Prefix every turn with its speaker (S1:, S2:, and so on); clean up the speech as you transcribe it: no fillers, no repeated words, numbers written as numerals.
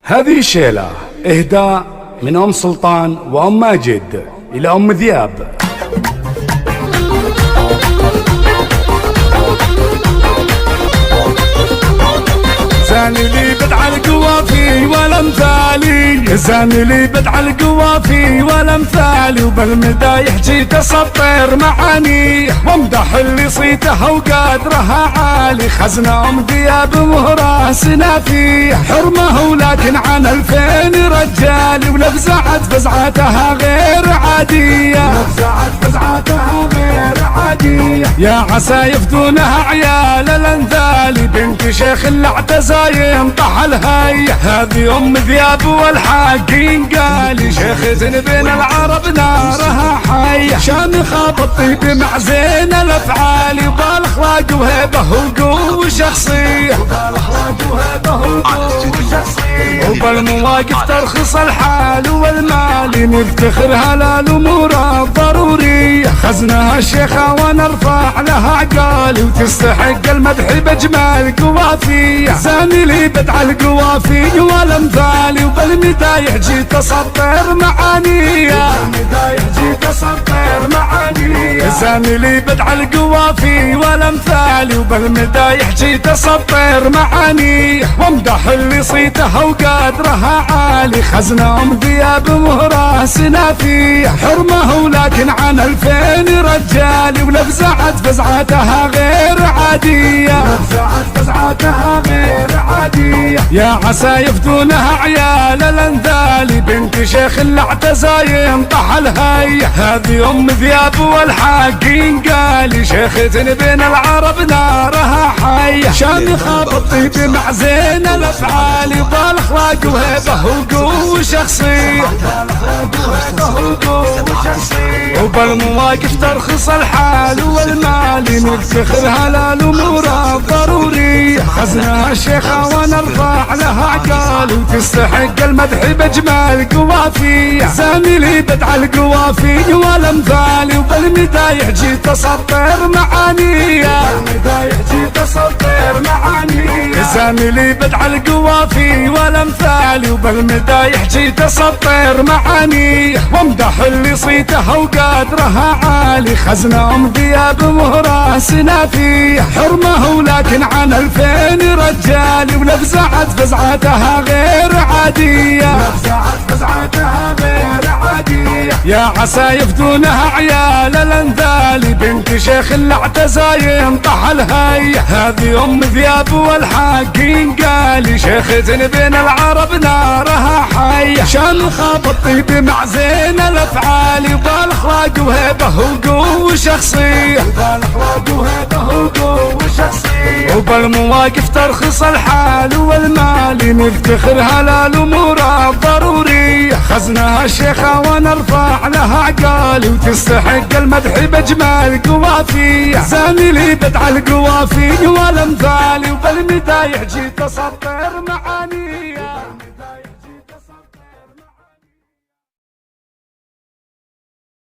S1: هذه شيلة إهداء من أم سلطان وأم ماجد إلى أم ذياب. زاني لي بدع القوافي ولا مثالي، زاني لي بدع القوافي ولا مثالي، وبالمدايح جيت اسطر معاني وامدح اللي صيته وقدرها عالي. خزنة ام ذياب وهراه سنافي حرمه ولكن عن 2000 رجالي، ولفزعت فزعتها غير عادية، لفزعت فزعتها غير عادية. يا عسى يفدونها عيال الانثالي، بنت شيخ اللي اعتزى ينطح الهي. هذه ام ذياب والحاقين قالي، شيخة بين العرب نارها حية، شامخة بالطيب مع زين الافعال، وبالاخلاق وهيبه وقوة شخصية، وبالاخلاق وهيبه وقوة شخصية، وبالمواقف ترخص الحال والمال، نفتخرها للامور الضرورية. خزنها الشيخة ونرفع لها عقالي، وتستحق المدح بجمال قوافية. زاني لي بدع القوافي والامثالي، وبالمدايح جيت اسطر معانية، بالمدايح جيت اسطر معانية. زاني لي بدع القوافي والامثالي، وبالمدايح جيت اسطر معانية وامدح اللي صيته وقدرها عالي. خزنة ام ذياب وهراه سنافي حرمه ولكن عن 2000 رجالي، ولفزعت فزعتها غير عادية، لفزعت فزعتها غير عادية. يا عسى يفدونها عيال الانثالي، بنت شيخ اللي اعتزى ينطح الهي. هذه ام ذياب والحاقين قالي، شيخة بين العرب نارها حية، شامخة بالطيب مع زين الافعال، وبالاخلاق وهيبه وقوة شخصية، وبالمواقف ترخص الحال والمال، نفتخرها للامور الضرورية. خزنها الشيخة ونرفع لها عقالي، وتستحق المدح بجمال قوافية. زاني لي بدع القوافي والامثالي، وبالمدايح جيت اسطر معانية، بالمدايح جيت اسطر معانية. زاني لي بدع القوافي والامثالي، وبالمدايح جيت اسطر معانية وامدح اللي صيته وقدرها عالي. خزنة ام ذياب وهراه سنافي حرمه ولكن عن 2000 رجالي، ولفزعت فزعتها غير عادية، لفزعت فزعتها غير عادية. يا عسى يفدونها عيال الانثالي، بنت شيخ اللي اعتزى ينطح الهي. هذه ام ذياب والحاقين قالي، شيخة بين العرب نارها حية، شامخة بالطيب مع زين الافعال، وبالاخلاق وهيبه وقوة شخصية، وبالاخلاق وهيبه وقوة شخصية، وبالمواقف ترخص الحال والمال، نفتخرها للامور الضرورية. خزنها الشيخة ونرفع لها عقالي، وتستحق المدح بجمال قوافية. زاني لي بدع القوافي والامثالي، وبالمدايح جيت اسطر معانية.